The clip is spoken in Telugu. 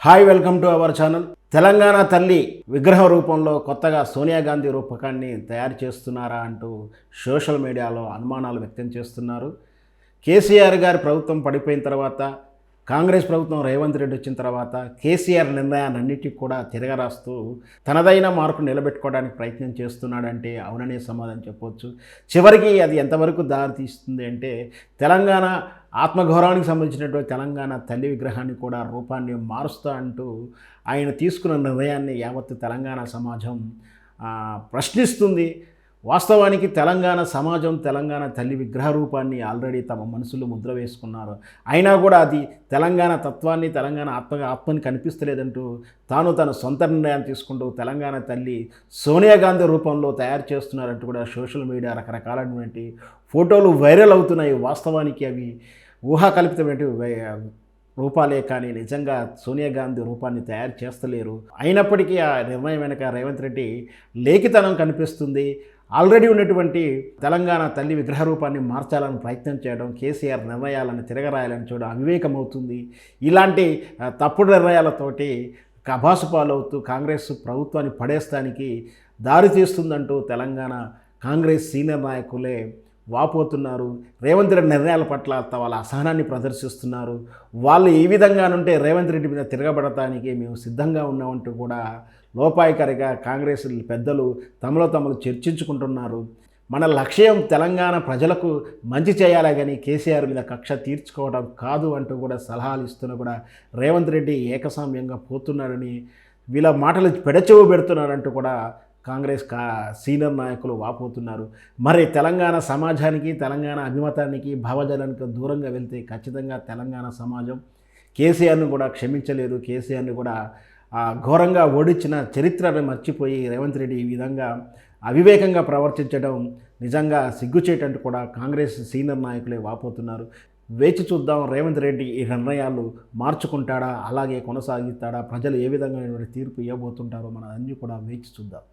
Hi, welcome to our channel. Telangana తల్లి విగ్రహ రూపంలో కొత్తగా సోనియా గాంధీ రూపకాన్ని తయారు చేస్తున్నారా అంటూ సోషల్ మీడియాలో అనుమానాలు వ్యక్తం చేస్తున్నారు. కేసీఆర్ గారి ప్రభుత్వం పడిపోయిన తర్వాత, కాంగ్రెస్ ప్రభుత్వం రేవంత్ రెడ్డి వచ్చిన తర్వాత కేసీఆర్ నిర్ణయాలన్నిటికీ కూడా తిరగరాస్తూ తనదైన మార్పు నిలబెట్టుకోవడానికి ప్రయత్నం చేస్తున్నాడంటే అవుననే సమాధానం చెప్పవచ్చు. చివరికి అది ఎంతవరకు దారి తీస్తుంది అంటే తెలంగాణ ఆత్మగౌరవానికి సంబంధించినటువంటి తెలంగాణ తల్లి విగ్రహాన్ని కూడా రూపాన్ని మారుస్తా అంటూ ఆయన తీసుకున్న నిర్ణయాన్ని యావత్తు తెలంగాణ సమాజం ప్రశ్నిస్తుంది. వాస్తవానికి తెలంగాణ సమాజం తెలంగాణ తల్లి విగ్రహ రూపాన్ని ఆల్రెడీ తమ మనసులో ముద్ర వేసుకున్నారు. అయినా కూడా అది తెలంగాణ తత్వాన్ని, తెలంగాణ ఆత్మని కనిపిస్తలేదంటూ తన సొంత నిర్ణయాన్ని తీసుకుంటూ తెలంగాణ తల్లి సోనియా గాంధీ రూపంలో తయారు చేస్తున్నారంటూ కూడా సోషల్ మీడియా రకరకాలైనటువంటి ఫోటోలు వైరల్ అవుతున్నాయి. వాస్తవానికి అవి ఊహాకల్పితమైన రూపాలే, కానీ నిజంగా సోనియా గాంధీ రూపాన్ని తయారు చేస్తలేరు. అయినప్పటికీ ఆ నిర్ణయం వెనక రేవంత్ రెడ్డి లేఖితనం కనిపిస్తుంది. ఆల్రెడీ ఉన్నటువంటి తెలంగాణ తల్లి విగ్రహ రూపాన్ని మార్చాలని ప్రయత్నం చేయడం, కేసీఆర్ నిర్ణయాలను తిరగరాయాలని చూడడం అవివేకం అవుతుంది. ఇలాంటి తప్పుడు నిర్ణయాలతోటి కబాసు పాలవుతూ కాంగ్రెస్ ప్రభుత్వాన్ని పడేస్తానికి దారి తీస్తుందంటూ తెలంగాణ కాంగ్రెస్ సీనియర్ నాయకులే వాపోతున్నారు. రేవంత్ రెడ్డి నిర్ణయాల పట్ల వాళ్ళ అసహనాన్ని ప్రదర్శిస్తున్నారు. వాళ్ళు ఈ విధంగానుంటే రేవంత్ రెడ్డి మీద తిరగబడటానికి మేము సిద్ధంగా ఉన్నామంటూ కూడా లోపాయికారిగా కాంగ్రెస్ పెద్దలు తమలో చర్చించుకుంటున్నారు. మన లక్ష్యం తెలంగాణ ప్రజలకు మంచి చేయాలి కానీ కేసీఆర్ మీద కక్ష తీర్చుకోవడం కాదు అంటూ కూడా సలహాలు ఇస్తున్నా కూడా రేవంత్ రెడ్డి ఏకస్వామ్యంగా పోతున్నాడని, వీళ్ళ మాటలు పెడచెవు పెడుతున్నారంటూ కూడా కాంగ్రెస్ సీనియర్ నాయకులు వాపోతున్నారు. మరి తెలంగాణ సమాజానికి, తెలంగాణ అభిమతానికి, భావజాలానికి దూరంగా వెళ్తే ఖచ్చితంగా తెలంగాణ సమాజం కేసీఆర్ను కూడా క్షమించలేదు. కేసీఆర్ని కూడా ఘోరంగా ఓడించిన చరిత్రను మర్చిపోయి రేవంత్ రెడ్డి ఈ విధంగా అవివేకంగా ప్రవర్తించడం నిజంగా సిగ్గుచేటంటూ కూడా కాంగ్రెస్ సీనియర్ నాయకులే వాపోతున్నారు. వేచి చూద్దాం, రేవంత్ రెడ్డి ఈ నిర్ణయాలు మార్చుకుంటాడా, అలాగే కొనసాగిస్తాడా, ప్రజలు ఏ విధంగా తీర్పు ఇవ్వబోతుంటారో మనం అన్నీ కూడా వేచి చూద్దాం.